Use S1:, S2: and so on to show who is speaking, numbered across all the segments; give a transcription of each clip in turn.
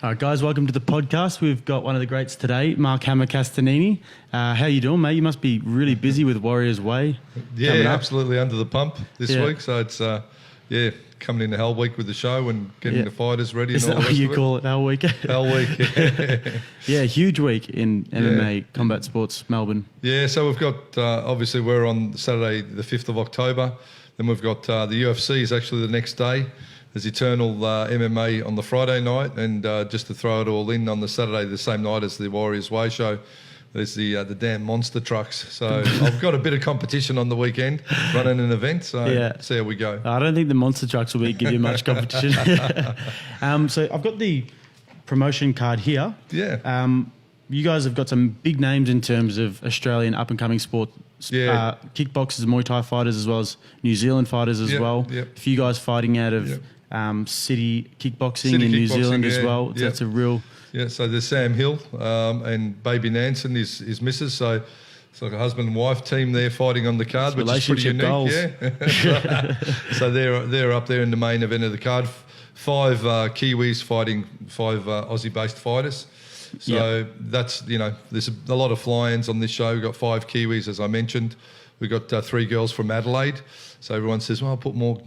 S1: All right, guys, welcome to the podcast. We've got one of the greats today, Mark Hammer Castagnini. How you doing, mate? You must be really busy with Warriors Way.
S2: Yeah, absolutely under the pump this week. So it's, coming into Hell Week with the show and getting the fighters ready.
S1: Is
S2: and all
S1: that
S2: the rest
S1: what you
S2: of
S1: call it, Hell Week?
S2: Hell Week, yeah.
S1: Yeah, huge week in MMA, Combat Sports, Melbourne.
S2: Yeah, so we've got, obviously we're on Saturday the 5th of October. Then we've got the UFC is actually the next day. There's Eternal MMA on the Friday night, and just to throw it all in on the Saturday, the same night as the Warriors Way show, there's the damn monster trucks. So I've got a bit of competition on the weekend, running an event, so see how we go.
S1: I don't think the monster trucks will give you much competition. So I've got the promotion card here.
S2: Yeah.
S1: You guys have got some big names in terms of Australian up-and-coming sport. Kickboxers, Muay Thai fighters, as well as New Zealand fighters as well.
S2: Yep.
S1: A few guys fighting out of City Kickboxing in New Zealand as well. So that's a real...
S2: Yeah, so there's Sam Hill and Baby Nansen, his missus. So it's like a husband and wife team there fighting on the card, which is pretty unique. Goals. Yeah. So they're up there in the main event of the card. 5 Kiwis fighting 5 Aussie-based fighters. So that's, there's a lot of fly-ins on this show. We've got 5 Kiwis, as I mentioned. We've got 3 girls from Adelaide. So everyone says, well, I'll put more,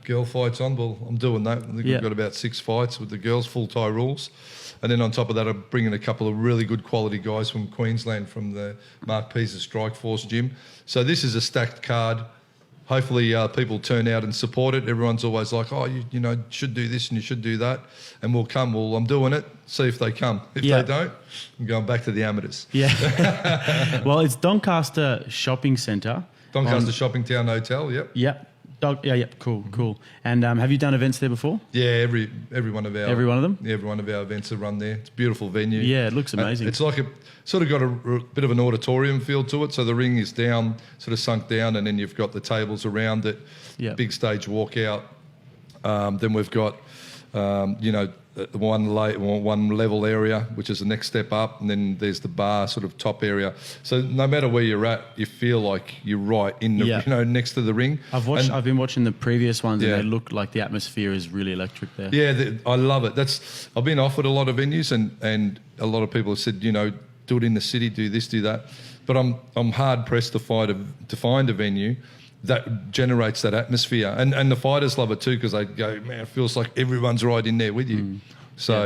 S2: girl fights on. Well, I'm doing that. I think we've got about 6 fights with the girls, full Thai rules. And then on top of that, I'm bringing a couple of really good quality guys from Queensland from the Mark Pisa Strike Force gym. So this is a stacked card. Hopefully people turn out and support it. Everyone's always like, oh, you should do this and you should do that. And we'll come. Well, I'm doing it. See if they come. If they don't, I'm going back to the amateurs.
S1: Yeah. Well, it's Doncaster Shopping Centre.
S2: Doncaster Shopping Town Hotel, yep.
S1: Yep. Cool. And have you done events there before?
S2: Yeah, every one of our...
S1: Every one of them?
S2: Yeah, every one of our events are run there. It's a beautiful venue.
S1: Yeah, it looks amazing.
S2: It's like sort of got a bit of an auditorium feel to it. So the ring is down, sort of sunk down, and then you've got the tables around it. Yeah. Big stage walkout. Then we've got, one level area, which is the next step up, and then there's the bar sort of top area. So no matter where you're at, you feel like you're right in the next to the ring.
S1: I've been watching the previous ones, and they look like the atmosphere is really electric there.
S2: Yeah, I love it. I've been offered a lot of venues, and a lot of people have said, do it in the city, do this, do that. But I'm hard pressed to find a venue that generates that atmosphere, and the fighters love it too, because they go, man, it feels like everyone's right in there with you. So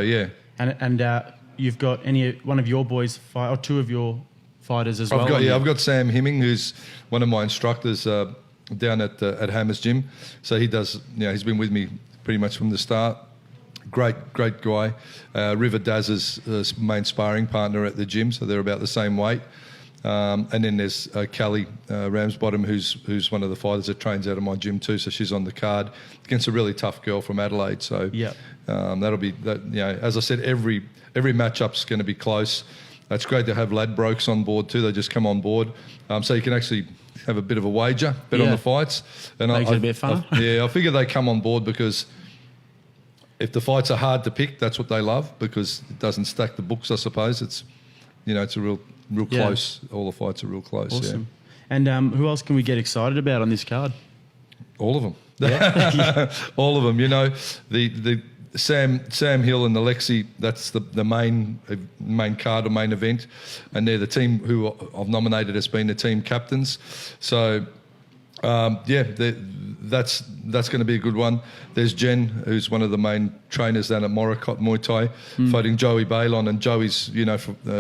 S1: and you've got one of your boys fight, or 2 of your fighters as well.
S2: I've got Sam Hemming, who's one of my instructors down at Hammer's gym. So he does, he's been with me pretty much from the start. Great guy. River Daz's main sparring partner at the gym, so they're about the same weight. And then there's Callie Ramsbottom, who's one of the fighters that trains out of my gym too. So she's on the card against a really tough girl from Adelaide. So that'll be that. As I said, every matchup's going to be close. It's great to have Ladbrokes on board too. They just come on board, so you can actually have a bit of a wager, bet on the fights. And
S1: makes it a bit fun.
S2: I figure they come on board because if the fights are hard to pick, that's what they love, because it doesn't stack the books. I suppose it's it's a real close. All the fights are real close.
S1: Awesome. And who else can we get excited about on this card?
S2: All of them. All of them. The Sam Hill and the Lexi, that's the main card or main event, and they're the team who I've nominated as being the team captains. So that's going to be a good one. There's Jen, who's one of the main trainers down at Morricott Muay Thai, fighting Joey Balon, and Joey's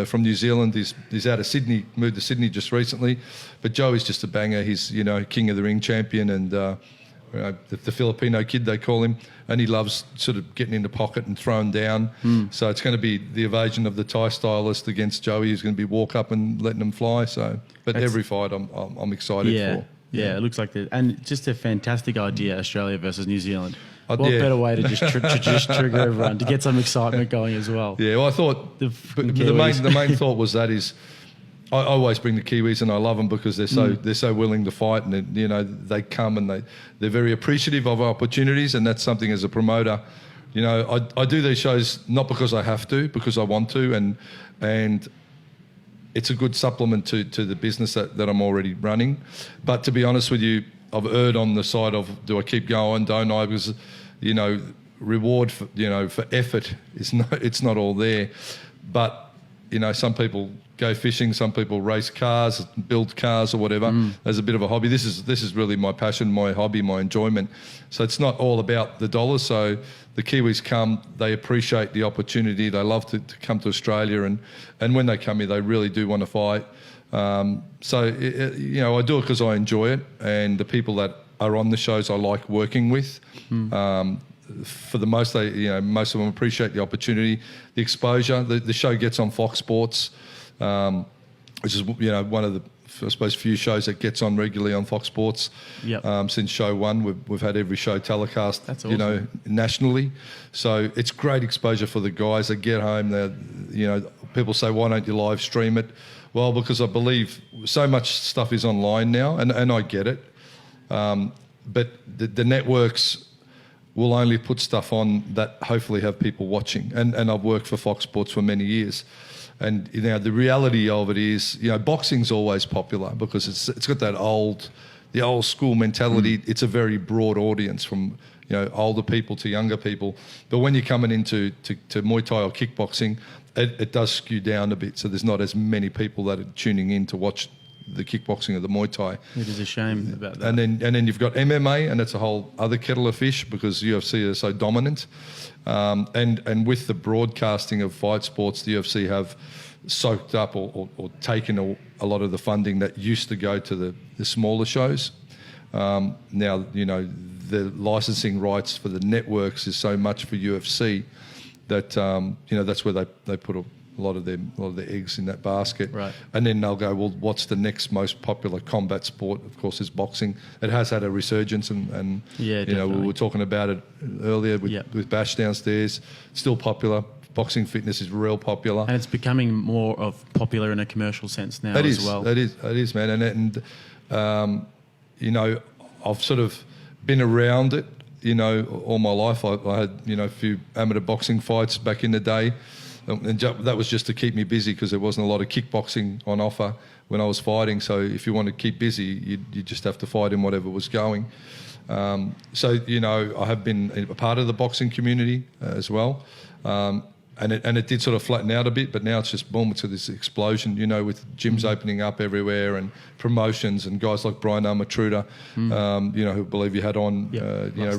S2: from New Zealand. He's out of Sydney, moved to Sydney just recently, but Joey's just a banger. He's King of the Ring champion, and the Filipino kid they call him, and he loves sort of getting in the pocket and throwing down. So it's going to be the evasion of the Thai stylist against Joey, who's going to be walk up and letting them fly. So, but every fight I'm excited for.
S1: Yeah, it looks like that, and just a fantastic idea, Australia versus New Zealand. What better way to just trigger everyone, to get some excitement going as well?
S2: Yeah, well, I thought the main thought was that is, I always bring the Kiwis, and I love them because they're so willing to fight, and they come and they're very appreciative of opportunities, and that's something as a promoter. I do these shows not because I have to, because I want to, and it's a good supplement to the business that I'm already running. But to be honest with you, I've erred on the side of, do I keep going, don't I? Because, reward for effort it's not all there. But some people go fishing, some people race cars, build cars or whatever as a bit of a hobby. This is really my passion, my hobby, my enjoyment. So it's not all about the dollars. So the Kiwis come, they appreciate the opportunity, they love to come to Australia, and when they come here, they really do want to fight. So I do it because I enjoy it, and the people that are on the shows I like working with. For the most, most of them appreciate the opportunity, the exposure. The show gets on Fox Sports, which is one of the, I suppose, few shows that gets on regularly on Fox Sports.
S1: Yep.
S2: Since show one, we've had every show telecast.
S1: That's awesome.
S2: Nationally. So it's great exposure for the guys. They get home. People say, why don't you live stream it? Well, because I believe so much stuff is online now, and I get it. But the networks will only put stuff on that hopefully have people watching. And I've worked for Fox Sports for many years. And the reality of it is, boxing's always popular because it's got the old school mentality. It's a very broad audience from older people to younger people. But when you're coming into to Muay Thai or kickboxing, it does skew down a bit. So there's not as many people that are tuning in to watch the kickboxing or the Muay Thai.
S1: It is a shame about that.
S2: And then you've got MMA, and it's a whole other kettle of fish because UFC are so dominant. And with the broadcasting of fight sports, the UFC have soaked up or taken a lot of the funding that used to go to the smaller shows. Now, the licensing rights for the networks is so much for UFC that that's where they put a lot of their eggs in that basket.
S1: Right.
S2: And then they'll go, well, what's the next most popular combat sport? Of course, is boxing. It has had a resurgence, and we were talking about it earlier with Bash downstairs. It's still popular. Boxing fitness is real popular,
S1: and it's becoming more of popular in a commercial sense now as well.
S2: It is, man. And I've sort of been around it, all my life. I had a few amateur boxing fights back in the day. And that was just to keep me busy because there wasn't a lot of kickboxing on offer when I was fighting. So if you want to keep busy, you just have to fight in whatever was going. I have been a part of the boxing community as well. And it did sort of flatten out a bit, but now it's just boom, it's this explosion, with gyms opening up everywhere and promotions and guys like Brian Armatruda, who I believe you had on,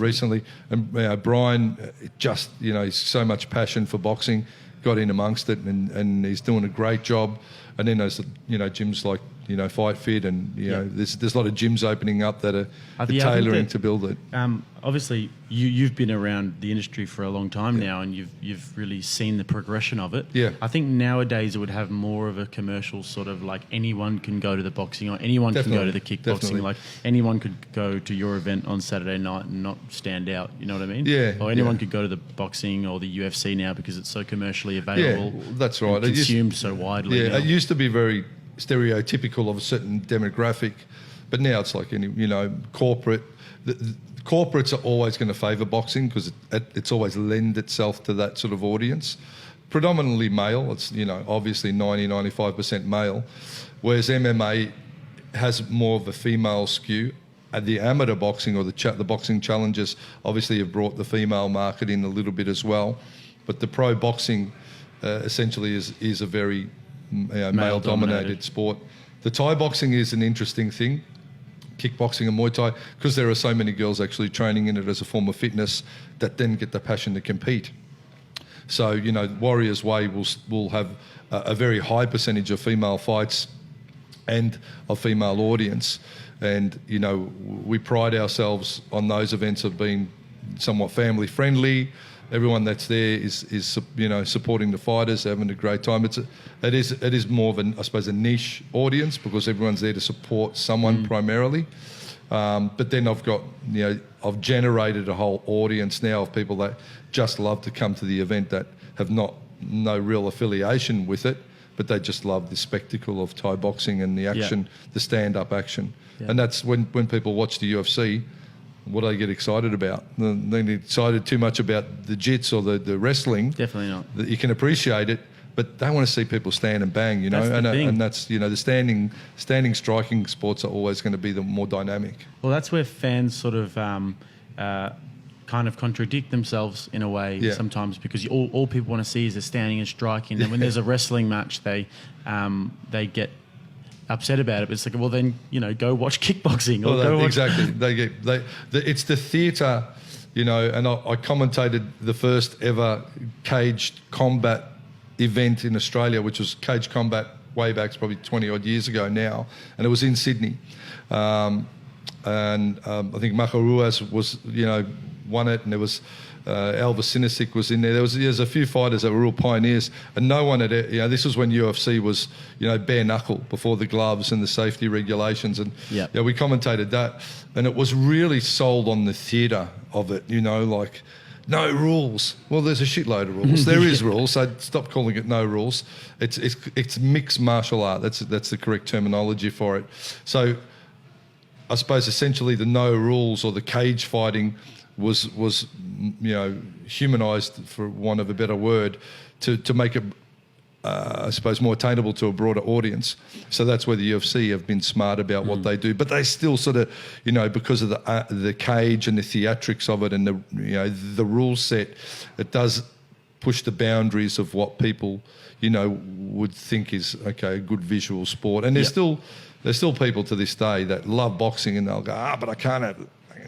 S2: recently. And Brian, he's so much passion for boxing, got in amongst it, and he's doing a great job. And then there's gyms like FightFit, and there's a lot of gyms opening up that are tailoring to build it.
S1: Obviously, you've been around the industry for a long time now, and you've really seen the progression of it.
S2: Yeah.
S1: I think nowadays it would have more of a commercial sort of like anyone can go to the boxing or anyone can go to the kickboxing.
S2: Definitely.
S1: Like anyone could go to your event on Saturday night and not stand out. You know what I mean?
S2: Yeah.
S1: Or anyone could go to the boxing or the UFC now because it's so commercially available.
S2: Yeah, that's right.
S1: And consumed so widely.
S2: Yeah,
S1: now.
S2: it used to be very stereotypical of a certain demographic, but now it's like corporate. Corporates are always going to favour boxing because it's always lend itself to that sort of audience. Predominantly male. It's obviously 90-95% male, whereas MMA has more of a female skew. And the amateur boxing or the boxing challenges obviously have brought the female market in a little bit as well, but the pro boxing essentially is a very male-dominated sport. The Thai boxing is an interesting thing, kickboxing and Muay Thai, because there are so many girls actually training in it as a form of fitness that then get the passion to compete. So, Warriors Way will have a very high percentage of female fights and a female audience. And, we pride ourselves on those events of being somewhat family friendly. Everyone that's there is supporting the fighters, having a great time. It is more of a niche audience because everyone's there to support someone primarily. But then I've generated a whole audience now of people that just love to come to the event that have no real affiliation with it, but they just love the spectacle of Thai boxing and the action, the stand-up action. Yeah. And that's when people watch the UFC. What do they get excited about? They get excited too much about the jits or the wrestling.
S1: Definitely not.
S2: You can appreciate it, but they want to see people stand and bang,
S1: That's the thing.
S2: And that's the standing striking sports are always going to be the more dynamic.
S1: Well, that's where fans sort of kind of contradict themselves in a way sometimes, because all people want to see is the standing and striking. And when there's a wrestling match, they get upset about it. But it's like, well, then, go watch kickboxing.
S2: Exactly. It's the theatre, and I commentated the first ever caged combat event in Australia, which was cage combat way back, probably 20 odd years ago now, and it was in Sydney. I think Macaruas was, won it, and there was Alva Sinisic was in there. There's a few fighters that were real pioneers, and no one had, this was when UFC was, bare knuckle before the gloves and the safety regulations, and we commentated that, and it was really sold on the theatre of it, like, no rules. Well, there's a shitload of rules. There is rules, so stop calling it no rules. It's mixed martial art. That's the correct terminology for it. So I suppose essentially the no rules or the cage fighting was humanised, for want of a better word, to make it, I suppose, more attainable to a broader audience. So that's where the UFC have been smart about what they do. But they still sort of, because of the cage and the theatrics of it and the rule set, it does push the boundaries of what people, would think is, a good visual sport. And there's still people to this day that love boxing, and they'll go, but I can't have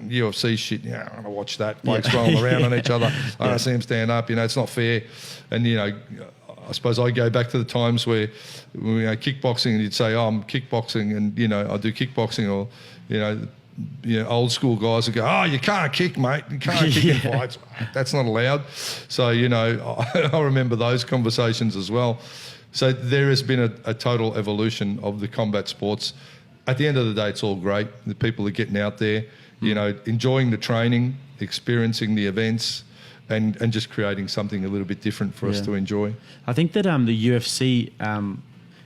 S2: UFC shit. I want to watch that. Blokes rolling around on each other. I don't see them stand up. It's not fair. And, I suppose I go back to the times where kickboxing, and you'd say, I'm kickboxing, and, I do kickboxing, or, old school guys would go, you can't kick, mate. You can't kick in fights. That's not allowed. So, I remember those conversations as well. So there has been a total evolution of the combat sports. At the end of the day, it's all great. The people are getting out there, enjoying the training, experiencing the events, and just creating something a little bit different for us to enjoy. I
S1: think that the UFC,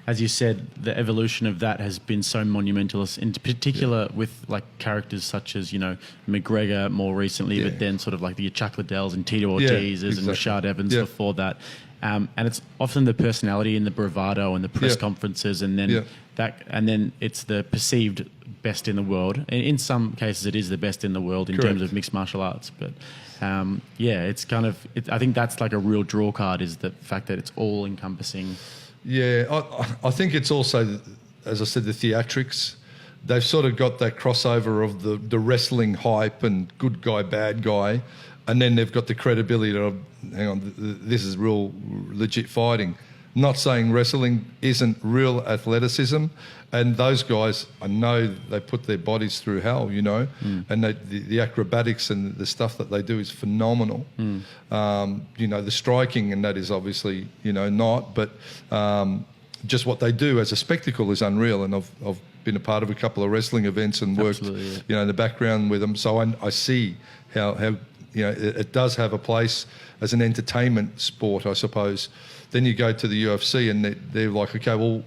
S1: as you said, the evolution of that has been so monumental, in particular with like characters such as, McGregor more recently, but then sort of like the Chuck Liddells and Tito Ortiz's and Rashad Evans before that. And it's often the personality and the bravado and the press conferences, and then and then it's the perceived best in the world. And in some cases, it is the best in the world in terms of mixed martial arts. But it's kind of. I think that's like a real draw card, is the fact that it's all encompassing.
S2: Yeah, I think it's also, as I said, the theatrics. They've sort of got that crossover of the wrestling hype and good guy, bad guy. And then they've got the credibility of, hang on, this is real legit fighting. Not saying wrestling isn't real athleticism. And those guys, I know they put their bodies through hell, and the acrobatics and the stuff that they do is phenomenal. The striking, and that is obviously, not, but just what they do as a spectacle is unreal. And I've been a part of a couple of wrestling events and worked, in the background with them. So I see how it does have a place as an entertainment sport, I suppose. Then you go to the UFC and they're like, okay, well,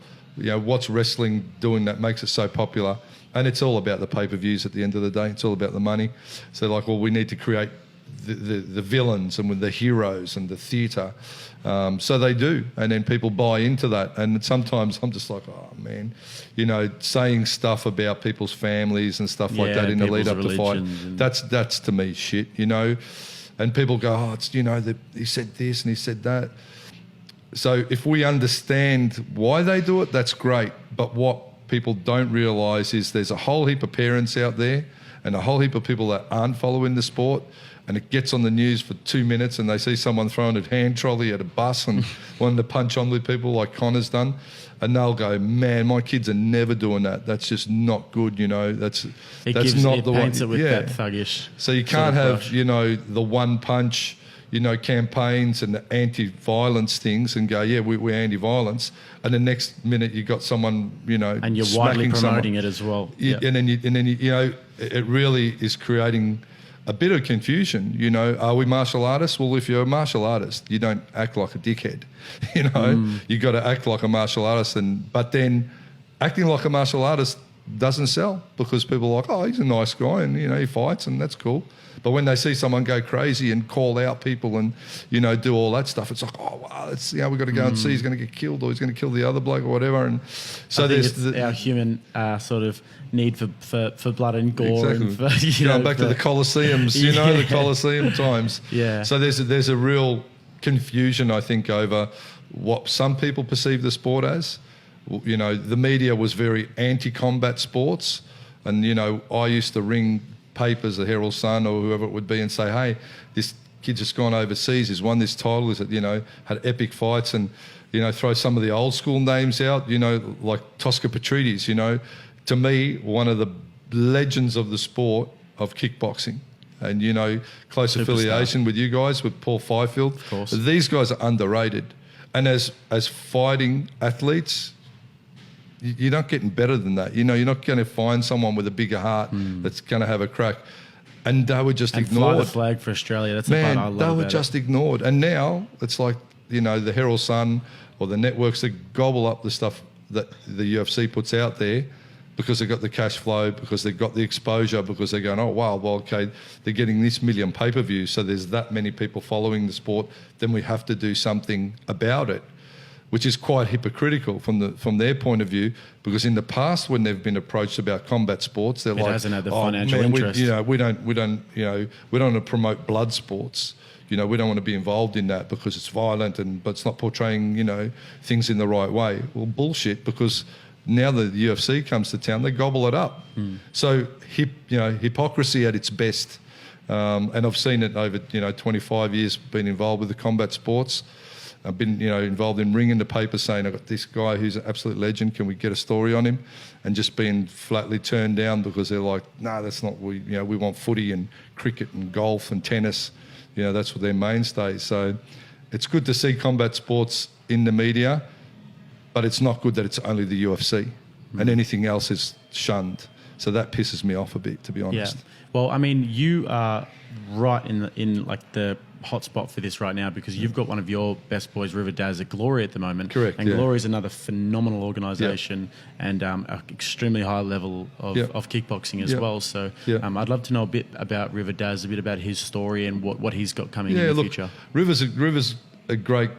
S2: what's wrestling doing that makes it so popular? And it's all about the pay-per-views at the end of the day. It's all about the money. So like, well, we need to create the villains and with the heroes and the theatre. So they do. And then people buy into that. And sometimes I'm just like, oh, man, saying stuff about people's families and stuff like that in the lead up to fight. That's to me shit, And people go, oh, it's, he said this and he said that. So if we understand why they do it, that's great. But what people don't realise is there's a whole heap of parents out there and a whole heap of people that aren't following the sport, and it gets on the news for 2 minutes and they see someone throwing a hand trolley at a bus and wanting to punch on with people like Connor's done, and they'll go, man, my kids are never doing that. That's just not good, That's not the way. It paints
S1: it with that thuggish.
S2: So you can't have, the one punch, campaigns and the anti-violence things and go, we're anti-violence, and the next minute you got someone,
S1: and you're widely promoting it as well.
S2: And then it really is creating a bit of confusion. Are we martial artists? Well, if you're a martial artist, you don't act like a dickhead. You got to act like a martial artist, but then acting like a martial artist doesn't sell because people are like, oh, he's a nice guy and, you know, he fights and that's cool. But when they see someone go crazy and call out people and, you know, do all that stuff, it's like, oh, wow, that's, you know, we've got to go and see he's going to get killed or he's going to kill the other bloke or whatever. And so
S1: there's our human sort of need for blood and gore.
S2: Exactly.
S1: And for,
S2: going back to the Colosseums, you know, the Colosseum times.
S1: Yeah.
S2: So there's a real confusion, I think, over what some people perceive the sport as. You know, the media was very anti-combat sports. And, you know, I used to ring papers, the Herald Sun or whoever it would be, and say, hey, this kid's just gone overseas, he's won this title, he's, you know, had epic fights, and, you know, throw some of the old school names out, you know, like Tosca Petrides, you know, to me, one of the legends of the sport of kickboxing. And, you know, close affiliation with you guys, with Paul Fifield.
S1: Of course.
S2: These guys are underrated. And as fighting athletes, you're not getting better than that. You know, you're not going to find someone with a bigger heart that's going to have a crack. And they were just ignored.
S1: Fly the flag for Australia. That's the part I love.
S2: They were just ignored. And now it's like, you know, the Herald Sun or the networks that gobble up the stuff that the UFC puts out there because they've got the cash flow, because they've got the exposure, because they're going, oh, wow, well, okay, they're getting this million pay-per-views, so there's that many people following the sport, then we have to do something about it, which is quite hypocritical from their point of view, because in the past when they've been approached about combat sports, they're like,
S1: hasn't had the financial interest.
S2: we don't want to promote blood sports. You know, we don't want to be involved in that because it's violent but it's not portraying, you know, things in the right way. Well, bullshit, because now the UFC comes to town, they gobble it up. So, hypocrisy at its best. And I've seen it over, 25 years being involved with the combat sports. I've been, involved in ringing the paper saying, I've got this guy who's an absolute legend, can we get a story on him? And just being flatly turned down because they're like, no, that's not, we want footy and cricket and golf and tennis. That's what their mainstay. So it's good to see combat sports in the media, but it's not good that it's only the UFC and anything else is shunned. So that pisses me off a bit, to be honest.
S1: Yeah. Well, I mean, you are right in the hot spot for this right now because you've got one of your best boys, River Daz, at Glory at the moment.
S2: Correct.
S1: And Glory is another phenomenal organisation and an extremely high level of kickboxing as well. So I'd love to know a bit about River Daz, a bit about his story and what he's got coming in the future.
S2: River's a great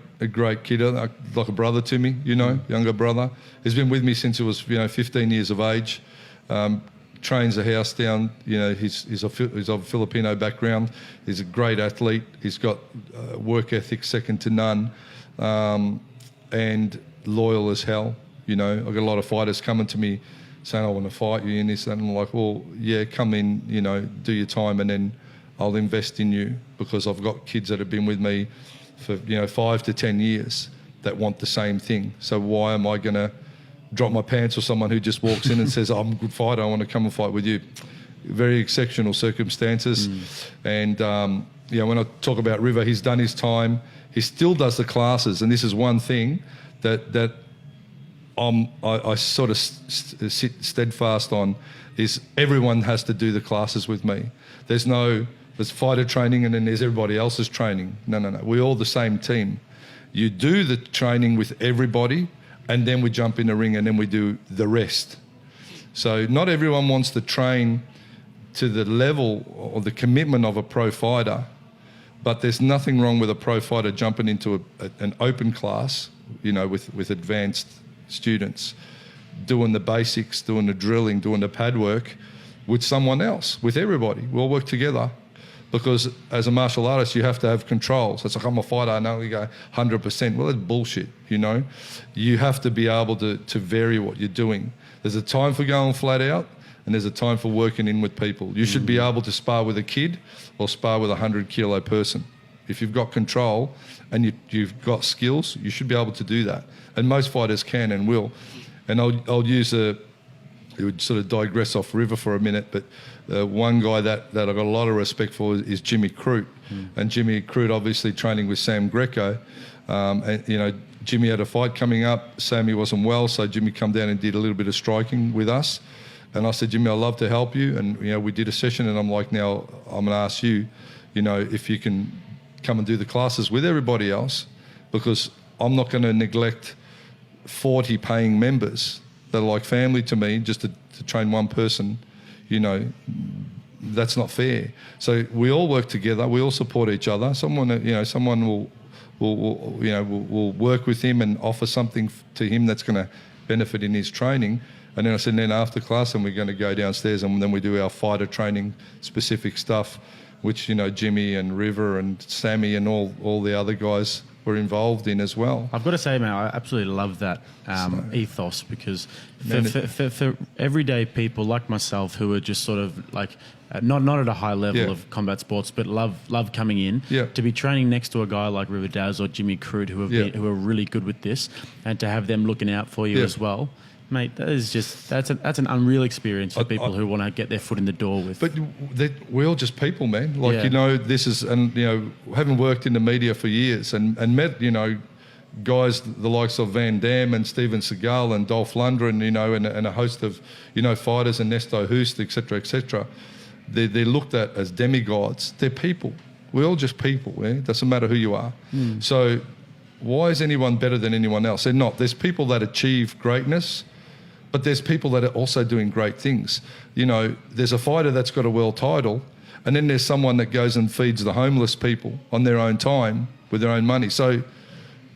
S2: kid, like a brother to me, younger brother. He's been with me since he was 15 years of age. Trains a house down. He's of Filipino background. He's a great athlete. He's got work ethic second to none, and loyal as hell. I've got a lot of fighters coming to me saying, I want to fight you in this, and I'm like, well, yeah, come in, do your time, and then I'll invest in you because I've got kids that have been with me for 5 to 10 years that want the same thing. So why am I going to drop my pants or someone who just walks in and says, I'm a good fighter, I want to come and fight with you? Very exceptional circumstances. And when I talk about River, he's done his time. He still does the classes, and this is one thing that I sort of sit steadfast on, is everyone has to do the classes with me. There's fighter training and then there's everybody else's training. No. We're all the same team. You do the training with everybody, and then we jump in the ring and then we do the rest. So not everyone wants to train to the level or the commitment of a pro fighter, but there's nothing wrong with a pro fighter jumping into an open class, with advanced students, doing the basics, doing the drilling, doing the pad work with someone else, with everybody. We'll work together. Because as a martial artist, you have to have control. So it's like, I'm a fighter, I know you go 100%. Well, that's bullshit, You have to be able to vary what you're doing. There's a time for going flat out, and there's a time for working in with people. You should be able to spar with a kid or spar with a 100-kilo person. If you've got control and you've got skills, you should be able to do that. And most fighters can and will. And I'll use it would sort of digress off River for a minute, but one guy that I've got a lot of respect for is Jimmy Crute. And Jimmy Crute obviously training with Sam Greco. And Jimmy had a fight coming up. Sammy wasn't well, so Jimmy come down and did a little bit of striking with us. And I said, Jimmy, I'd love to help you. And, we did a session, and I'm like, now I'm going to ask you, if you can come and do the classes with everybody else, because I'm not going to neglect 40 paying members that are like family to me just to train one person, you know, that's not fair. So we all work together. We all support each other. Someone will work with him and offer something to him that's going to benefit in his training. And then I said, then after class, and we're going to go downstairs, and then we do our fighter training specific stuff, which, you know, Jimmy and River and Sammy and all the other guys were involved in as well.
S1: I've got to say, man, I absolutely love that ethos, because for everyday people like myself who are just sort of like not at a high level of combat sports, but love coming in, to be training next to a guy like River Daz or Jimmy Crude who are really good with this, and to have them looking out for you as well. Mate, that's an unreal experience for people who want to get their foot in the door with.
S2: But we're all just people, man. Like, you know, this is, and, you know, having worked in the media for years and met, you know, guys the likes of Van Damme and Steven Seagal and Dolph Lundgren, you know, and a host of, you know, fighters, and Nesto Hoost, et cetera, they're looked at as demigods. They're people. We're all just people. It doesn't matter who you are. So why is anyone better than anyone else? They're not. There's people that achieve greatness, but there's people that are also doing great things. You know, there's a fighter that's got a world title, and then there's someone that goes and feeds the homeless people on their own time with their own money. So,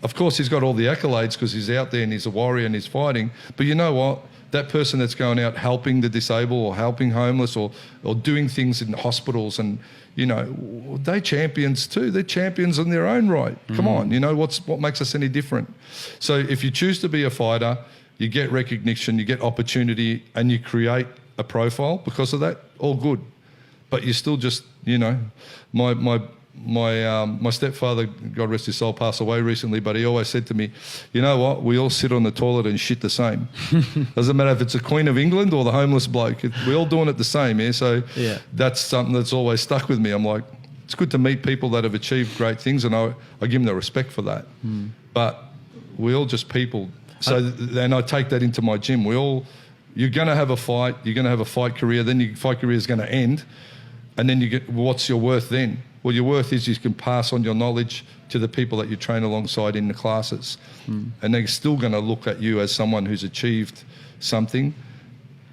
S2: of course, he's got all the accolades because he's out there and he's a warrior and he's fighting. But you know what? That person that's going out helping the disabled or helping homeless or doing things in hospitals, and, you know, they're champions too. They're champions in their own right. Come on, you know, what makes us any different? So if you choose to be a fighter, you get recognition, you get opportunity, and you create a profile because of that, all good. But you still just, you know, my stepfather, God rest his soul, passed away recently, but he always said to me, you know what, we all sit on the toilet and shit the same. Doesn't matter if it's the Queen of England or the homeless bloke. We're all doing it the same, yeah? So that's something that's always stuck with me. I'm like, it's good to meet people that have achieved great things, and I give them the respect for that. But we're all just people. So then I take that into my gym. You're going to have a fight. You're going to have a fight career. Then your fight career is going to end. And then you get, what's your worth then? Well, your worth is you can pass on your knowledge to the people that you train alongside in the classes. And they're still going to look at you as someone who's achieved something,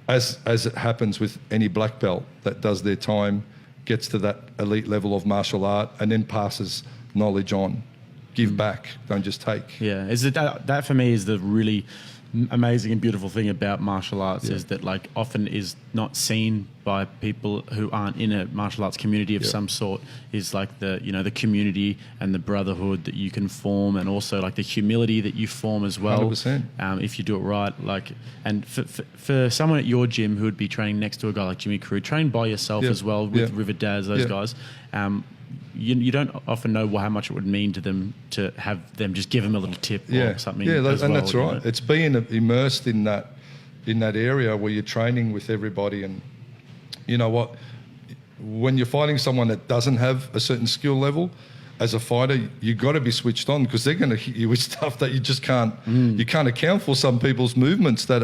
S2: as it happens with any black belt that does their time, gets to that elite level of martial art, and then passes knowledge on. Give back, don't just take.
S1: Yeah, is it that for me is the really amazing and beautiful thing about martial arts, is that, like, often is not seen by people who aren't in a martial arts community of some sort, is like the, you know, the community and the brotherhood that you can form, and also like the humility that you form as well.
S2: 100%.
S1: If you do it right, like, and for someone at your gym who would be training next to a guy like Jimmy Carew, trained by yourself as well with River Daz, those guys. You don't often know how much it would mean to them to have them just give them a little tip or something. Yeah,
S2: and that's right. It's being immersed in that area where you're training with everybody. And you know what? When you're fighting someone that doesn't have a certain skill level, as a fighter, you've got to be switched on, because they're going to hit you with stuff that you just can't. You can't account for some people's movements that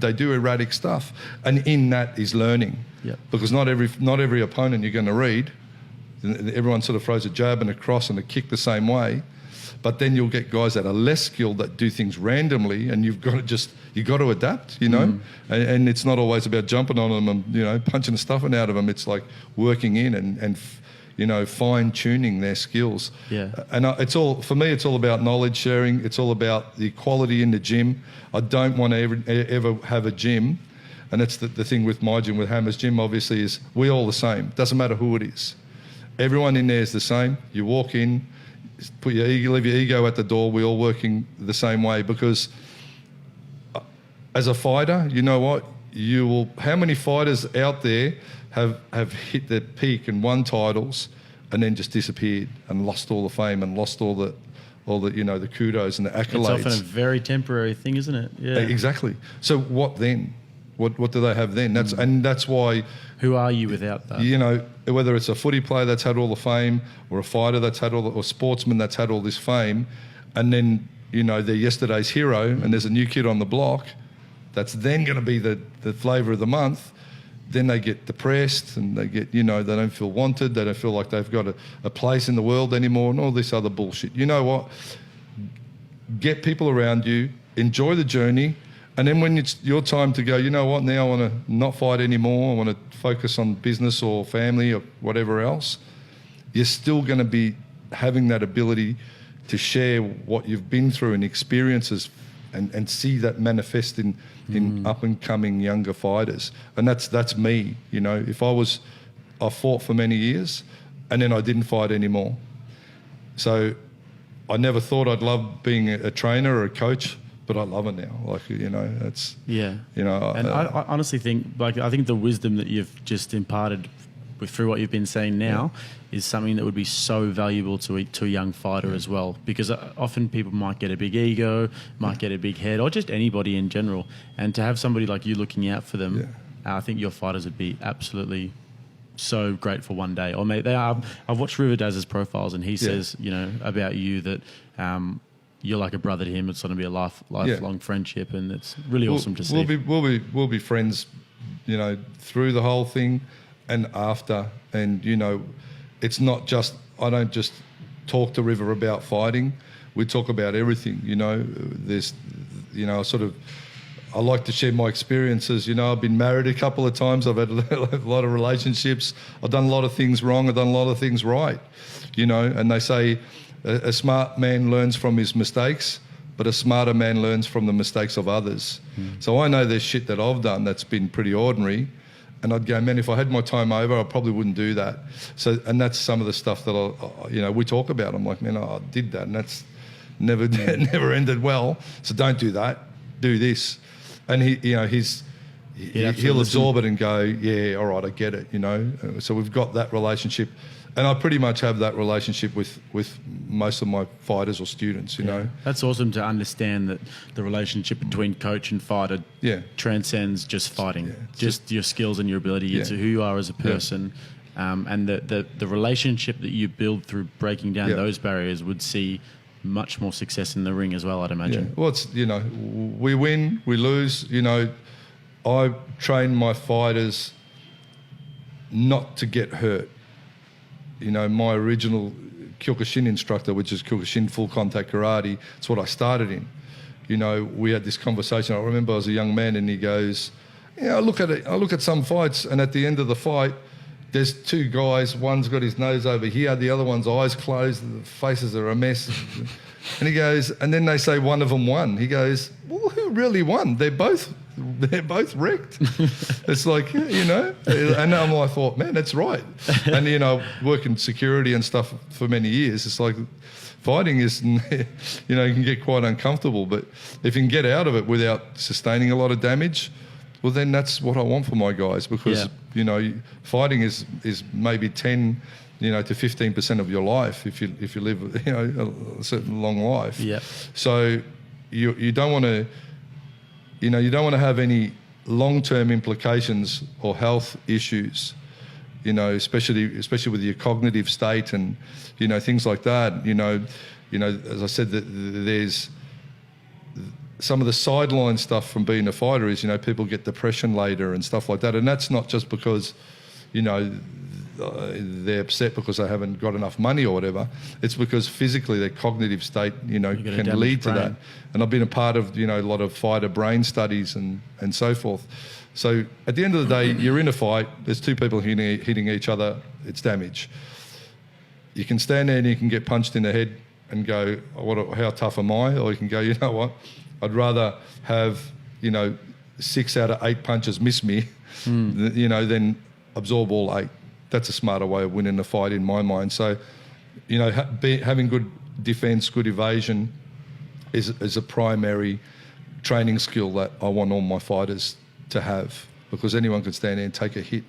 S2: they do erratic stuff, and in that is learning. Because not every opponent you're going to read. Everyone sort of throws a jab and a cross and a kick the same way, but then you'll get guys that are less skilled that do things randomly, and you've got to adapt, you know. And it's not always about jumping on them and, you know, punching the stuffing out of them. It's like working in and you know, fine tuning their skills. And it's all, for me, it's all about knowledge sharing. It's all about the equality in the gym. I don't want to ever have a gym, and that's the thing with my gym, with Hammer's gym, obviously, is we're all the same. Doesn't matter who it is. Everyone in there is the same. You walk in, leave your ego at the door. We're all working the same way, because as a fighter, you know what? How many fighters out there have hit their peak and won titles and then just disappeared and lost all the fame and lost all the you know, the kudos and the accolades?
S1: It's often a very temporary thing, isn't it? Yeah.
S2: Exactly. So what then? What do they have then? That's why.
S1: Who are you without that?
S2: You know, whether it's a footy player that's had all the fame, or a fighter that's had or sportsman that's had all this fame, and then, you know, they're yesterday's hero, and there's a new kid on the block that's then going to be the flavour of the month. Then they get depressed, and they get, you know, they don't feel wanted, they don't feel like they've got a place in the world anymore, and all this other bullshit. You know what? Get people around you, enjoy the journey, And then when it's your time to go, you know what, now I want to not fight anymore, I want to focus on business or family or whatever else, you're still going to be having that ability to share what you've been through and experiences and see that manifest in up-and-coming younger fighters. And that's me, you know. I fought for many years and then I didn't fight anymore. So I never thought I'd love being a trainer or a coach, but I love it now. Like, you know, it's...
S1: Yeah.
S2: You know...
S1: And I honestly think, like, I think the wisdom that you've just imparted through what you've been saying now is something that would be so valuable to a young fighter as well, because often people might get a big ego, might get a big head, or just anybody in general. And to have somebody like you looking out for them, I think your fighters would be absolutely... so grateful one day. Or maybe I've watched Riverdaz's profiles, and he says, you know, about you that you're like a brother to him. It's going to be a lifelong friendship, and it's really awesome to see.
S2: We'll be friends, you know, through the whole thing and after. And you know, it's not just, I don't just talk to River about fighting. We talk about everything. You know, there's, you know, I like to share my experiences. You know, I've been married a couple of times. I've had a lot of relationships. I've done a lot of things wrong. I've done a lot of things right. You know, and they say a smart man learns from his mistakes, but a smarter man learns from the mistakes of others. So I know there's shit that I've done that's been pretty ordinary. And I'd go, man, if I had my time over, I probably wouldn't do that. So, and that's some of the stuff that you know, we talk about. I'm like, man, I did that, and that's never ended well. So don't do that. Do this. And he, you know, he'll absorb it and go, yeah, all right, I get it, you know. So we've got that relationship, and I pretty much have that relationship with most of my fighters or students, you know.
S1: That's awesome to understand that the relationship between coach and fighter transcends just fighting, just your skills and your ability to who you are as a person, and the relationship that you build through breaking down those barriers would see much more success in the ring as well, I'd imagine.
S2: Yeah. Well, it's, you know, we win, we lose. You know, I train my fighters not to get hurt. You know, my original Kyokushin instructor, which is Kyokushin full contact karate, it's what I started in. You know, we had this conversation. I remember I was a young man, and he goes, "Yeah, I look at some fights, and at the end of the fight, there's two guys, one's got his nose over here, the other one's eyes closed, the faces are a mess." And he goes, and then they say one of them won. He goes, well, who really won? They're both wrecked. It's like, you know, and I thought, man, that's right. And, you know, working security and stuff for many years, it's like fighting is, you know, you can get quite uncomfortable, but if you can get out of it without sustaining a lot of damage, well, then that's what I want for my guys, because, you know, fighting is maybe 10, you know, to 15% of your life if you live, you know, a certain long life. Yeah. So you don't want to, you know, you don't want to have any long-term implications or health issues, you know, especially with your cognitive state and, you know, things like that. You know, as I said, that there's some of the sideline stuff from being a fighter is, you know, people get depression later and stuff like that, and that's not just because, you know, they're upset because they haven't got enough money or whatever. It's because physically their cognitive state, you know, can lead to that. And I've been a part of, you know, a lot of fighter brain studies and so forth. So at the end of the day, you're in a fight, there's two people hitting each other, it's damage. You can stand there and you can get punched in the head and go, how tough am I? Or you can go, you know what, I'd rather have, you know, 6 out of 8 punches miss me, you know, than absorb all 8. That's a smarter way of winning the fight in my mind. So, you know, having good defence, good evasion is a primary training skill that I want all my fighters to have, because anyone can stand there and take a hit.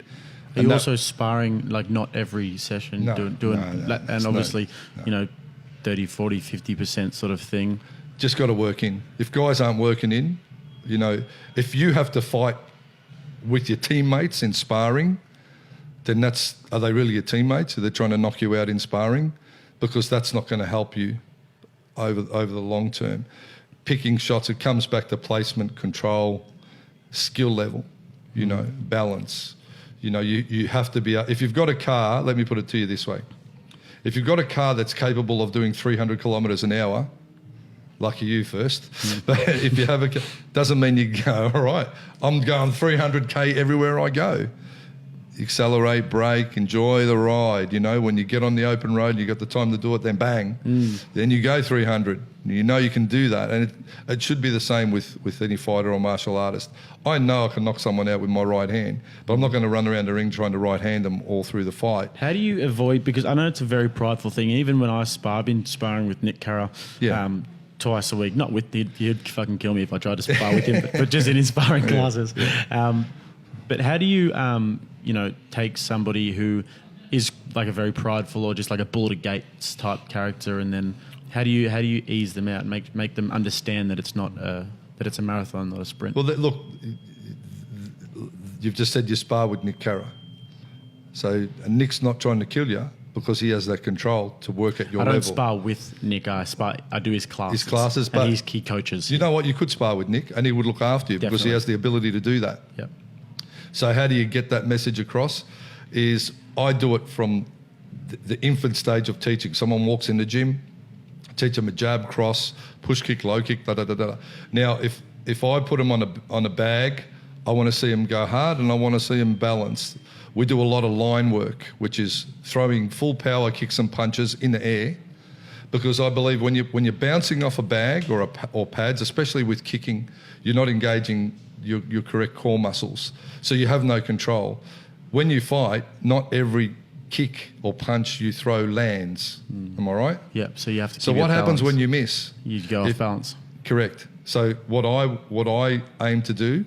S1: Are you also sparring, like, not every session?
S2: No,
S1: and obviously, you know, 30, 40, 50% sort of thing?
S2: Just got to work in. If guys aren't working in, you know, if you have to fight with your teammates in sparring, then are they really your teammates? Are they trying to knock you out in sparring? Because that's not going to help you over the long term. Picking shots, it comes back to placement, control, skill level, you know, balance. You know, you have to be, if you've got a car, let me put it to you this way. If you've got a car that's capable of doing 300 kilometres an hour, lucky you first. But if you have a, doesn't mean you go, all right, I'm going 300K everywhere I go. Accelerate, brake, enjoy the ride. You know, when you get on the open road and you got the time to do it, then bang, then you go 300. You know you can do that. And it should be the same with any fighter or martial artist. I know I can knock someone out with my right hand, but I'm not going to run around the ring trying to right hand them all through the fight.
S1: How do you avoid, because I know it's a very prideful thing, even when I've been sparring with Nick Carra twice a week, not with, he'd fucking kill me if I tried to spar with him, but just in his sparring classes. But how do you, take somebody who is like a very prideful or just like a bull to gates type character, and then how do you ease them out and make them understand that it's not that it's a marathon, not a sprint?
S2: Well, look, you've just said you spar with Nick Carra, so Nick's not trying to kill you because he has that control to work at your level.
S1: I don't spar with Nick. I do his classes.
S2: His classes, but
S1: he coaches.
S2: You know what? You could spar with Nick, and he would look after you because he has the ability to do that.
S1: Yep.
S2: So how do you get that message across? Is I do it from the infant stage of teaching. Someone walks in the gym, teach them a jab, cross, push kick, low kick, da-da-da-da. Now, if I put them on a bag, I want to see them go hard and I want to see them balanced. We do a lot of line work, which is throwing full power kicks and punches in the air, because I believe when you're bouncing off a bag or pads, especially with kicking, you're not engaging your correct core muscles, so you have no control. When you fight, not every kick or punch you throw lands. Am I right?
S1: Yeah. So you have to.
S2: So what happens when you miss?
S1: You go off balance.
S2: Correct. So what I aim to do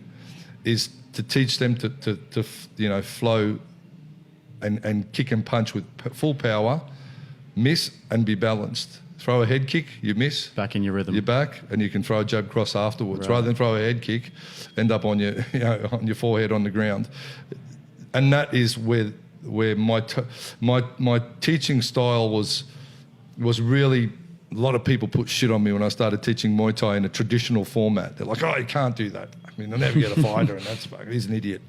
S2: is to teach them to flow and kick and punch with full power, miss and be balanced. Throw a head kick, you miss.
S1: Back in your rhythm.
S2: You're back, and you can throw a jab cross afterwards. Right. Rather than throw a head kick, end up on your on your forehead on the ground. And that is where my teaching style was really. A lot of people put shit on me when I started teaching Muay Thai in a traditional format. They're like, "Oh, you can't do that. I mean, I'll never get a fighter, and he's an idiot."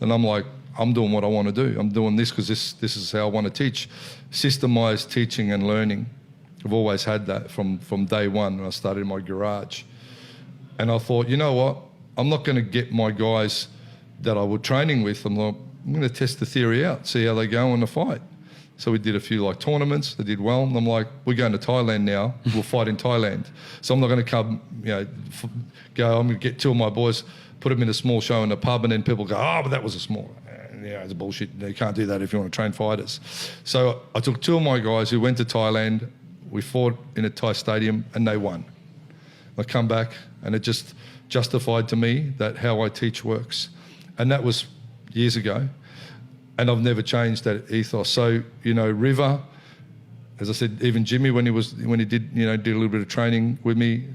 S2: And I'm like, I'm doing what I want to do. I'm doing this because this is how I want to teach. Systemized teaching and learning. I've always had that from day one when I started in my garage. And I thought, you know what? I'm not going to get my guys that I was training with, I'm going to test the theory out, see how they go in the fight. So we did a few tournaments. They did well. And I'm like, we're going to Thailand now. We'll fight in Thailand. So I'm not going to come, I'm going to get two of my boys, put them in a small show in a pub, and then people go, oh, but that was a small. It's bullshit. You can't do that if you want to train fighters. So I took two of my guys who went to Thailand. We fought in a Thai stadium and they won. I come back and it just justified to me that how I teach works. And that was years ago. And I've never changed that ethos. So, River, as I said, even Jimmy, when he did a little bit of training with me,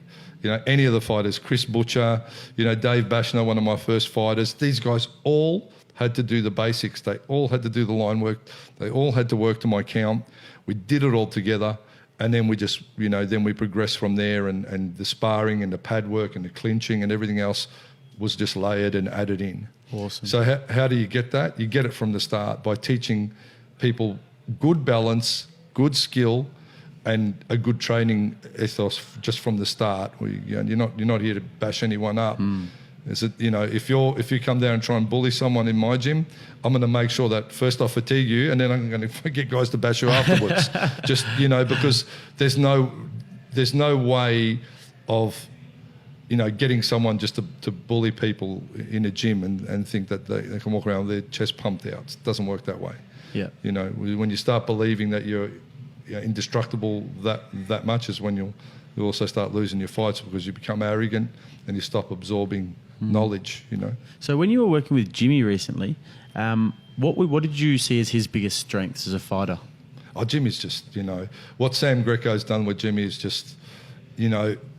S2: any of the fighters, Chris Butcher, Dave Bashner, one of my first fighters, these guys all had to do the basics. They all had to do the line work. They all had to work to my count. We did it all together. And then we just, then we progressed from there, and the sparring and the pad work and the clinching and everything else was just layered and added in.
S1: Awesome.
S2: So how do you get that? You get it from the start by teaching people good balance, good skill, and a good training ethos just from the start. You're not here to bash anyone up. Is it, if you come down and try and bully someone in my gym, I'm going to make sure that first I fatigue you, and then I'm going to get guys to bash you afterwards. Just because there's no way of getting someone just to bully people in a gym and think that they can walk around with their chest pumped out. It doesn't work that way.
S1: Yeah.
S2: When you start believing that you're indestructible that much is when you'll also start losing your fights, because you become arrogant and you stop absorbing knowledge.
S1: So when you were working with Jimmy recently, what did you see as his biggest strengths as a fighter?
S2: Oh, Jimmy's just what Sam Greco's done with Jimmy is just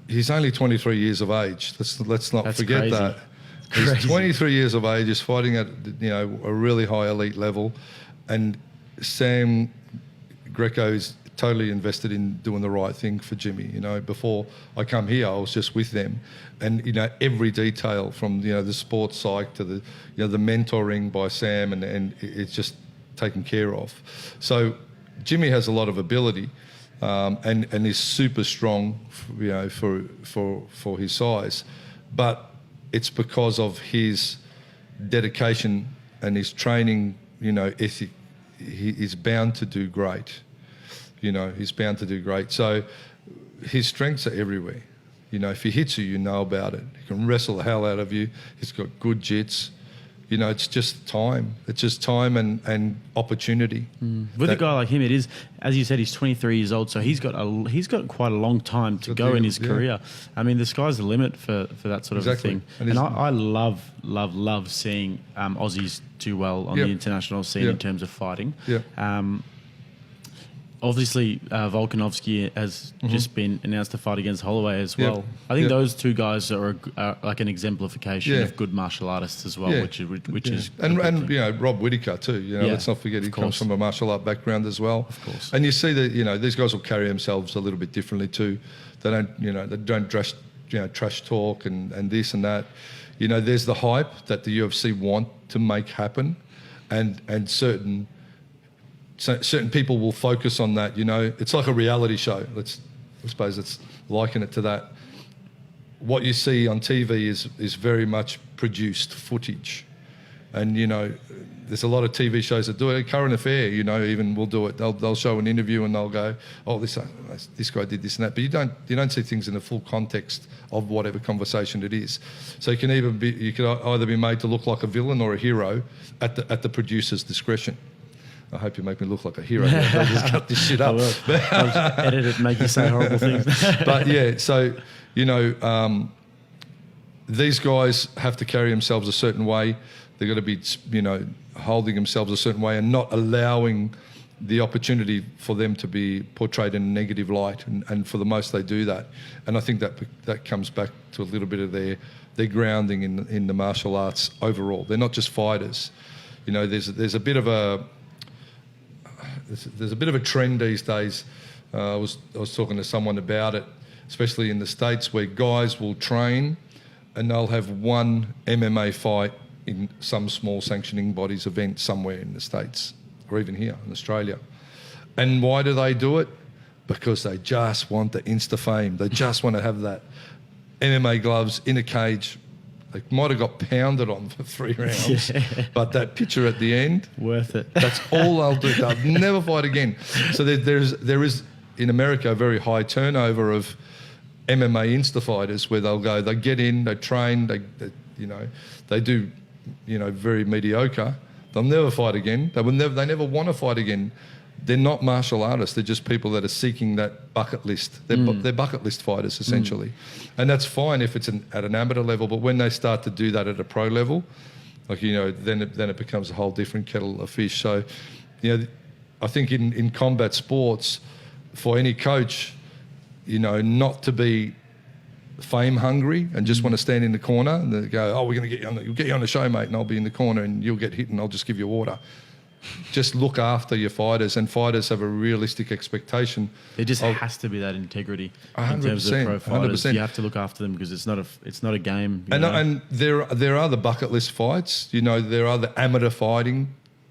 S2: he's only 23 years of age. Let's not forget
S1: crazy.
S2: that.
S1: Crazy.
S2: He's 23 years of age. He's fighting at a really high elite level, and Sam Greco is totally invested in doing the right thing for Jimmy. Before I come here, I was just with them, and every detail from the sports psych to the the mentoring by Sam, and it's just taken care of. So Jimmy has a lot of ability, and is super strong, for his size, but it's because of his dedication and his training, ethic. He is bound to do great. He's bound to do great. So his strengths are everywhere. If he hits you, you know about it. He can wrestle the hell out of you. He's got good jits. It's just time. It's just time and opportunity.
S1: With a guy like him, it is, as you said, he's 23 years old, so he's got quite a long time to go in his career. I mean, the sky's the limit for that sort of a thing. And I love seeing Aussies do well on the international scene in terms of fighting. Obviously, Volkanovski has just been announced to fight against Holloway as well. I think those two guys are like an exemplification of good martial artists as well, which is
S2: and Rob Whittaker too. Let's not forget he comes from a martial art background as well.
S1: Of course.
S2: And you see that these guys will carry themselves a little bit differently too. They don't trash talk and this and that. There's the hype that the UFC want to make happen, and certain people will focus on that. It's like a reality show. I suppose let's liken it to that. What you see on TV is very much produced footage, and there's a lot of TV shows that do it. Current Affair, even will do it. They'll show an interview and they'll go, "Oh, this guy did this and that," but you don't see things in the full context of whatever conversation it is. So you can either be made to look like a villain or a hero at the producer's discretion. I hope you make me look like a hero. I'll just cut this shit up.
S1: I'll just edit it and make you say horrible things.
S2: But yeah, so, these guys have to carry themselves a certain way. They've got to be, holding themselves a certain way and not allowing the opportunity for them to be portrayed in a negative light. And for the most, they do that. And I think that comes back to a little bit of their grounding in the martial arts overall. They're not just fighters. There's a bit of a... There's a bit of a trend these days. I was talking to someone about it, especially in the States, where guys will train and they'll have one MMA fight in some small sanctioning bodies event somewhere in the States or even here in Australia. And why do they do it? Because they just want the Insta fame. They just want to have that MMA gloves in a cage. They might have got pounded on for 3 rounds, but that picture at the end,
S1: worth it.
S2: That's all they'll do. They'll never fight again. So there is in America a very high turnover of MMA Insta fighters where they get in, they train, they do, very mediocre. They'll never fight again. They never want to fight again. They're not martial artists. They're just people that are seeking that bucket list. They're bucket list fighters, essentially. And that's fine if it's at an amateur level, but when they start to do that at a pro level, then it becomes a whole different kettle of fish. So, I think in combat sports, for any coach, not to be fame hungry and just want to stand in the corner and they go, "Oh, we're going to get you on the show, mate, and I'll be in the corner and you'll get hit and I'll just give you water." Just look after your fighters, and fighters have a realistic expectation.
S1: There just has to be that integrity
S2: 100%,
S1: in terms of pro fighters.
S2: 100%.
S1: You have to look after them because it's not a game.
S2: And there are the bucket list fights. There are the amateur fighting,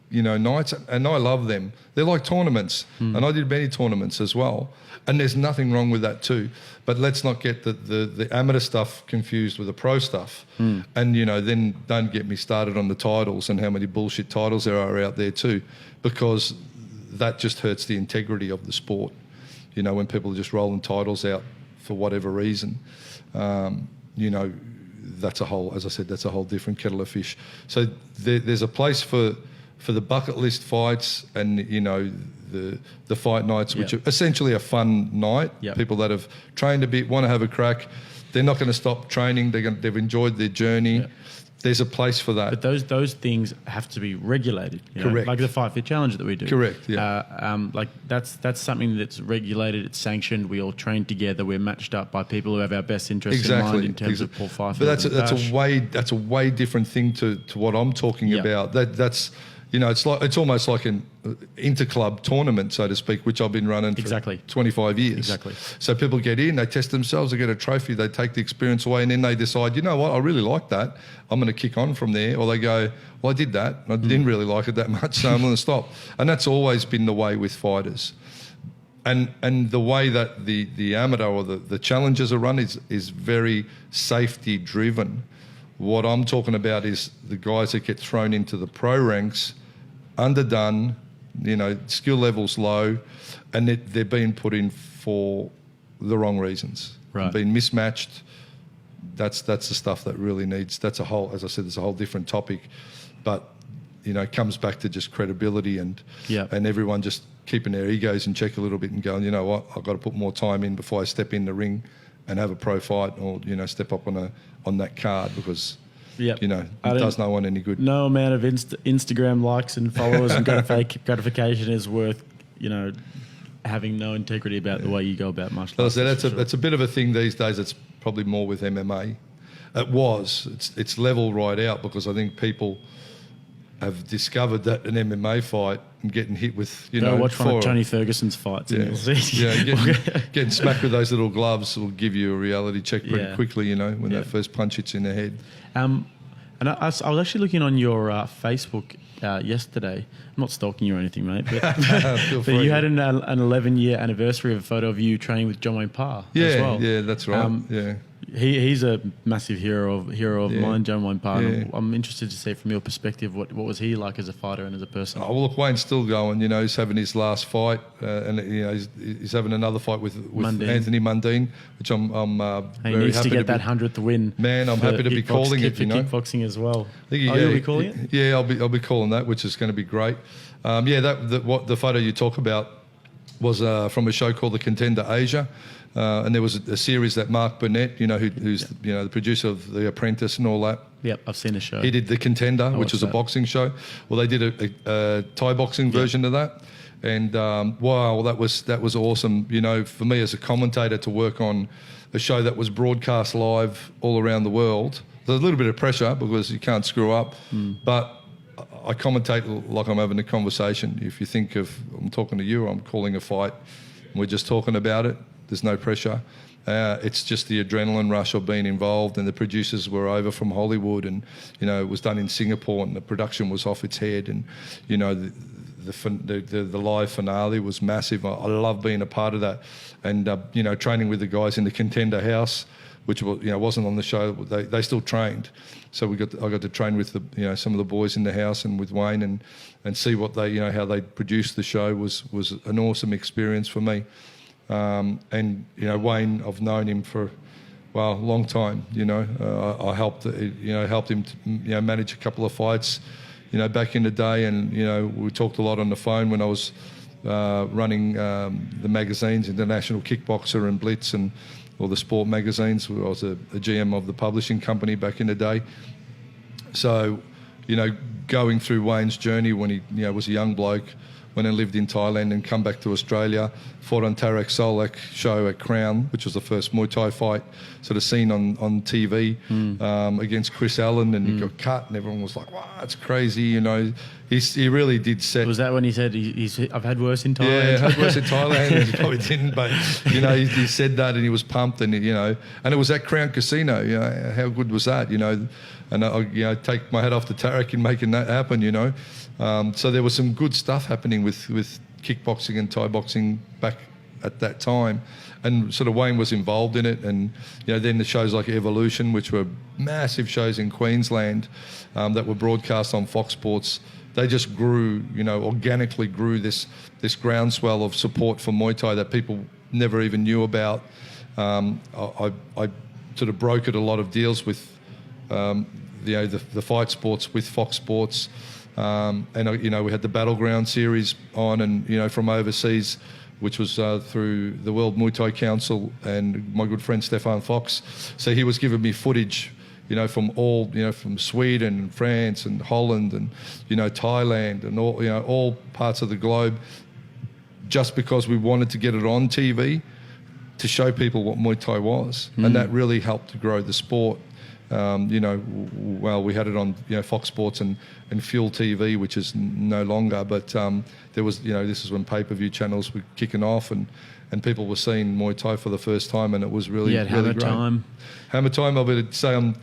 S2: nights, and I love them. They're like tournaments, and I did many tournaments as well. And there's nothing wrong with that too. But let's not get the amateur stuff confused with the pro stuff. And, then don't get me started on the titles and how many bullshit titles there are out there too, because that just hurts the integrity of the sport. When people are just rolling titles out for whatever reason, that's a whole different kettle of fish. So there's a place for the bucket list fights and, the fight nights, which are essentially a fun night. People that have trained a bit, want to have a crack. They're not going to stop training. They've enjoyed their journey. There's a place for that.
S1: But those things have to be regulated.
S2: Correct.
S1: Like the FightFit Challenge that we do.
S2: Correct, yeah.
S1: That's something that's regulated, it's sanctioned, we all train together, we're matched up by people who have our best interests in mind in terms of Paul Fife.
S2: But that's a way different thing to what I'm talking about. That's it's almost like an interclub tournament, so to speak, which I've been running for 25 years.
S1: Exactly.
S2: So people get in, they test themselves, they get a trophy, they take the experience away, and then they decide, you know what, I really like that, I'm going to kick on from there. Or they go, well, I did that, I didn't really like it that much, so I'm going to stop. And that's always been the way with fighters. And the way that the amateur or the challenges are run is very safety driven. What I'm talking about is the guys that get thrown into the pro ranks, underdone, skill levels low, and they're being put in for the wrong reasons, being mismatched. That's the stuff that really needs. That's a whole, as I said, there's a whole different topic, but it comes back to just credibility and everyone just keeping their egos in check a little bit and going, you know what, I've got to put more time in before I step in the ring and have a pro fight, or step up on that card, because it does no one any good.
S1: No amount of Instagram likes and followers and gratification is worth having no integrity about the way you go about martial arts.
S2: That's a bit of a thing these days. It's probably more with MMA. It's level right out, because I think people have discovered that an MMA fight and getting hit with,
S1: watch one of Tony Ferguson's fights and you'll see.
S2: Getting smacked with those little gloves will give you a reality check pretty quickly, when that first punch hits in the head.
S1: And I was actually looking on your Facebook yesterday. I'm not stalking you or anything, mate, but, but you had an 11-year anniversary of a photo of you training with John Wayne Parr as well.
S2: Yeah, that's right.
S1: He's a massive hero of mine, John Wayne Parr. I'm interested to see from your perspective what was he like as a fighter and as a person.
S2: Oh, well, look, Wayne's still going. He's having his last fight, and he's having another fight with Anthony Mundine, which I'm very happy.
S1: He needs to get that 100th win.
S2: Man, I'm happy to be calling it.
S1: For kickboxing as well.
S2: You'll
S1: be calling it?
S2: Yeah, I'll be calling that, which is going to be great. What the photo you talk about was from a show called The Contender Asia. And there was a series that Mark Burnett, who's the producer of The Apprentice and all that.
S1: Yep, I've seen the show.
S2: He did The Contender, which was a boxing show. Well, they did a Thai boxing version of that, and wow, that was awesome. For me as a commentator to work on a show that was broadcast live all around the world. There's a little bit of pressure because you can't screw up, but I commentate like I'm having a conversation. If you think of, I'm talking to you, or I'm calling a fight, and we're just talking about it. There's no pressure. It's just the adrenaline rush of being involved, and the producers were over from Hollywood, and it was done in Singapore, and the production was off its head, and the live finale was massive. I love being a part of that, and training with the guys in the Contender House, which wasn't on the show. They still trained, so I got to train with some of the boys in the house and with Wayne, and see what they how they produced the show was an awesome experience for me. And Wayne, I've known him for a long time. I helped him to, manage a couple of fights, back in the day, and we talked a lot on the phone when I was running the magazines, International Kickboxer and Blitz, and all the sport magazines. I was a GM of the publishing company back in the day. So, going through Wayne's journey when he was a young bloke, when I lived in Thailand and come back to Australia, fought on Tarak Solak show at Crown, which was the first Muay Thai fight sort of seen on TV against Chris Allen, and he got cut, and everyone was like, wow, that's crazy, He really did set...
S1: Was that when he said, I've had worse in Thailand?
S2: Yeah, I've had worse in Thailand. He probably didn't, but, he said that, and he was pumped, and, and it was at Crown Casino, how good was that, And I take my hat off to Tarak in making that happen, So there was some good stuff happening with kickboxing and Thai boxing back at that time, and sort of Wayne was involved in it, and then the shows like Evolution, which were massive shows in Queensland that were broadcast on Fox Sports. They just grew, organically grew this groundswell of support for Muay Thai that people never even knew about. I sort of brokered a lot of deals with the fight sports with Fox Sports. And we had the Battleground series on, and from overseas, which was through the World Muay Thai Council and my good friend Stefan Fox. So he was giving me footage, from all, from Sweden, France, and Holland, and Thailand, and all parts of the globe, just because we wanted to get it on TV to show people what Muay Thai was, and that really helped to grow the sport. we had it on Fox Sports and Fuel TV, which is no longer. But there was, this is when pay-per-view channels were kicking off, and people were seeing Muay Thai for the first time, and it was really, really
S1: Hammer
S2: great.
S1: Time.
S2: Hammer Time, I would say I'm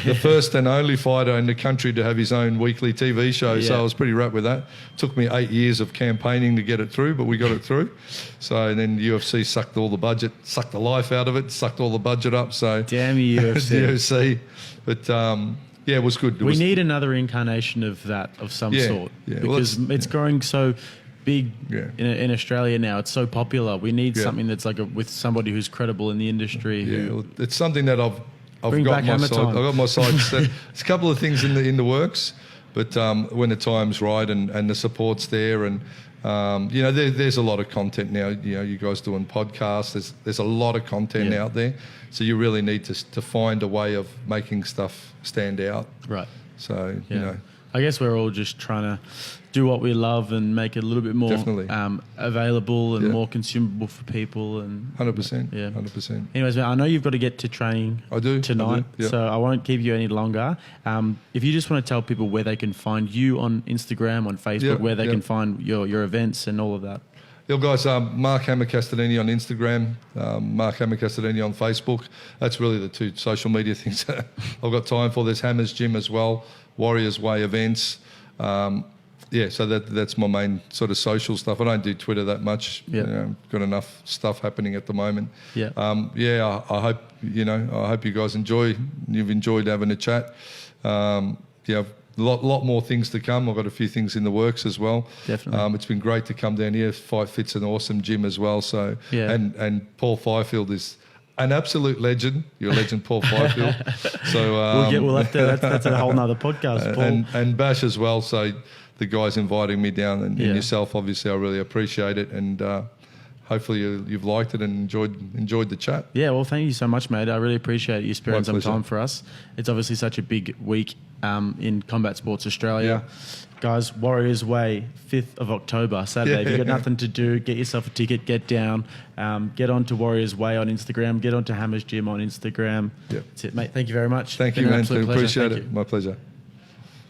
S2: the first and only fighter in the country to have his own weekly TV show, so I was pretty wrapped with that. Took me 8 years of campaigning to get it through, but we got it through. So and then UFC sucked all the budget, sucked the life out of it, sucked all the budget up. So
S1: damn you, UFC.
S2: UFC. But it was good.
S1: We need another incarnation of that of some sort because it's growing so big in Australia now. It's so popular. We need something that's like with somebody who's credible in the industry.
S2: It's something that I've
S1: Bring
S2: got
S1: back
S2: my side. I've got my side set. It's a couple of things in the works, but when the time's right and the support's there, and there's a lot of content now. You guys doing podcasts. There's a lot of content out there, so you really need to find a way of making stuff stand out.
S1: Right.
S2: So
S1: I guess we're all just trying to do what we love and make it a little bit more available and more consumable for people. And
S2: 100%. Yeah, 100%.
S1: Anyways, man, I know you've got to get to training tonight, so I won't keep you any longer. If you just want to tell people where they can find you on Instagram, on Facebook, where they can find your events and all of that.
S2: Yeah, guys, Mark Hammer Castagnini on Instagram, Mark Hammer Castagnini on Facebook. That's really the two social media things that I've got time for. There's Hammer's Gym as well, Warriors Way events. So that's my main sort of social stuff. I don't do Twitter that much. Got enough stuff happening at the moment. I hope I hope you guys you've enjoyed having a chat. A lot more things to come. I've got a few things in the works as well.
S1: Definitely.
S2: It's been great to come down here. FightFit's an awesome gym as well. So and Paul Fifield is an absolute legend. You're a legend, Paul Fifield. So
S1: we'll have to. That's a whole nother podcast, Paul.
S2: And Bash as well. So the guys inviting me down and yourself, obviously, I really appreciate it. And hopefully you've liked it and enjoyed the chat.
S1: Yeah, well, thank you so much, mate. I really appreciate you sparing some time for us. It's obviously such a big week in Combat Sports Australia. Guys, Warriors Way, 5th of October, Saturday. If you've got nothing to do, get yourself a ticket, get down, get on to Warriors Way on Instagram, get on to Hammer's Gym on Instagram. That's it, mate. Thank you very much.
S2: Thank you, man. Appreciate it. My pleasure.